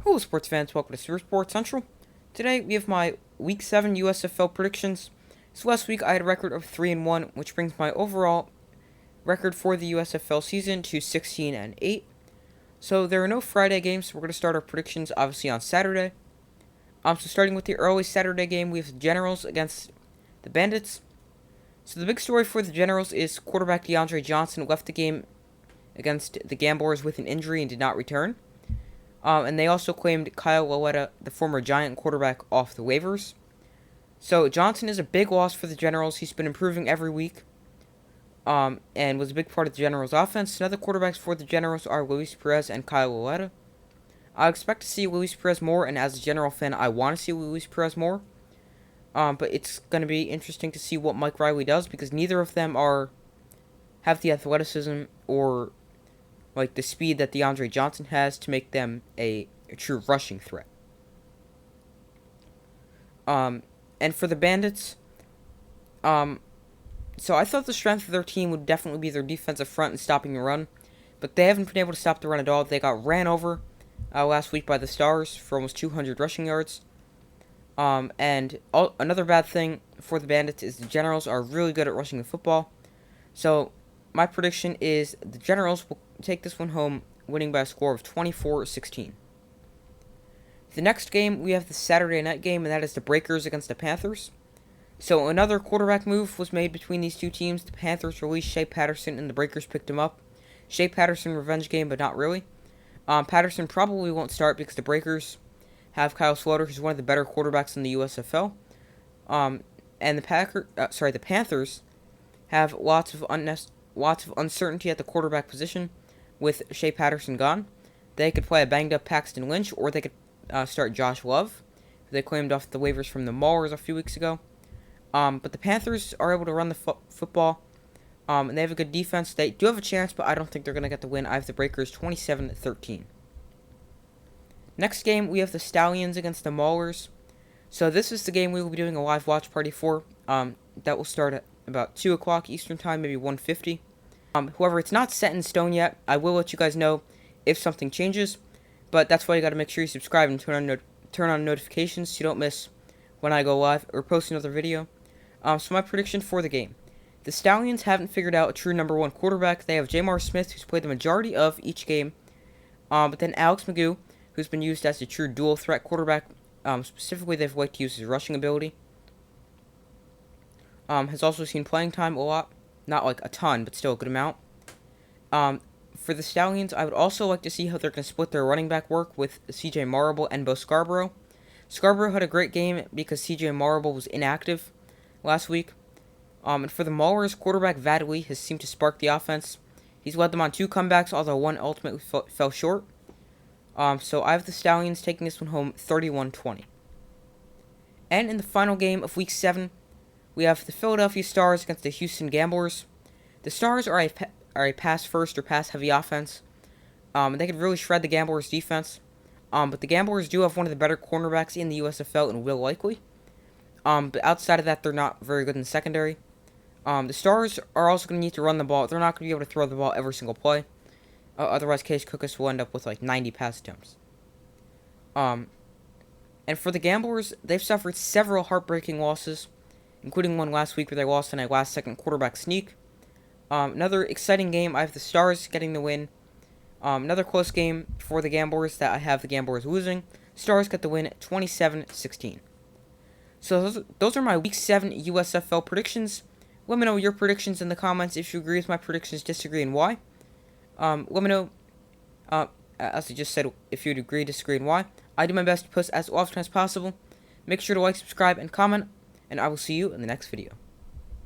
Hello, sports fans. Welcome to Super Sports Central. Today we have my Week 7 USFL predictions. So last week I had a record of 3-1, which brings my overall record for the USFL season to 16-8. So there are no Friday games, so we're going to start our predictions obviously on Saturday. So starting with the early Saturday game, we have the Generals against the Bandits. So the big story for the Generals is quarterback DeAndre Johnson left the game against the Gamblers with an injury and did not return. And they also claimed Kyle Lawetta, the former Giant quarterback, off the waivers. So Johnson is a big loss for the Generals. He's been improving every week, and was a big part of the Generals' offense. Another quarterbacks for the Generals are Luis Perez and Kyle Lawetta. I expect to see Luis Perez more, and as a General fan, I want to see Luis Perez more. But it's going to be interesting to see what Mike Riley does, because neither of them have the athleticism or like the speed that DeAndre Johnson has to make them a true rushing threat. And for the Bandits, so I thought the strength of their team would definitely be their defensive front and stopping the run, but they haven't been able to stop the run at all. They got ran over last week by the Stars for almost 200 rushing yards. Another bad thing for the Bandits is the Generals are really good at rushing the football. So my prediction is the Generals will take this one home, winning by a score of 24-16. The next game, we have the Saturday night game, and that is the Breakers against the Panthers. So another quarterback move was made between these two teams. The Panthers released Shea Patterson, and the Breakers picked him up. Shea Patterson revenge game, but not really. Patterson probably won't start because the Breakers have Kyle Slaughter, who's one of the better quarterbacks in the USFL. And the Panthers have lots of uncertainty at the quarterback position with Shea Patterson gone. They could play a banged-up Paxton Lynch, or they could start Josh Love, who they claimed off the waivers from the Maulers a few weeks ago. But the Panthers are able to run the football, and they have a good defense. They do have a chance, but I don't think they're going to get the win. I have the Breakers 27-13. Next game, we have the Stallions against the Maulers. So this is the game we will be doing a live watch party for. That will start at about 2 o'clock Eastern Time, maybe 1:50. However, it's not set in stone yet. I will let you guys know if something changes, but that's why you got to make sure you subscribe and turn on notifications so you don't miss when I go live or post another video. So my prediction for the game. The Stallions haven't figured out a true number one quarterback. They have Jamar Smith, who's played the majority of each game, but then Alex McGough, who's been used as a true dual threat quarterback. Specifically, they've liked to use his rushing ability. Has also seen playing time a lot. Not like a ton, but still a good amount. For the Stallions, I would also like to see how they're going to split their running back work with CJ Marable and Bo Scarborough. Scarborough had a great game because CJ Marable was inactive last week. And for the Maulers, quarterback Vadley has seemed to spark the offense. He's led them on 2 comebacks, although one ultimately fell short. So I have the Stallions taking this one home 31-20. And in the final game of Week 7, we have the Philadelphia Stars against the Houston Gamblers. The Stars are a pass-first or pass-heavy offense. They could really shred the Gamblers' defense. But the Gamblers do have one of the better cornerbacks in the USFL and Will Likely. But outside of that, they're not very good in the secondary. The Stars are also going to need to run the ball. They're not going to be able to throw the ball every single play. Otherwise, Case Cookus will end up with like 90 pass attempts. And for the Gamblers, they've suffered several heartbreaking losses, including one last week where they lost in a last-second quarterback sneak. Another exciting game, I have the Stars getting the win. Another close game for the Gamblers that I have the Gamblers losing. Stars get the win at 27-16. So those are my Week 7 USFL predictions. Let me know your predictions in the comments if you agree with my predictions, disagree, and why. Let me know, as I just said, if you'd agree, disagree, and why. I do my best to post as often as possible. Make sure to like, subscribe, and comment, and I will see you in the next video.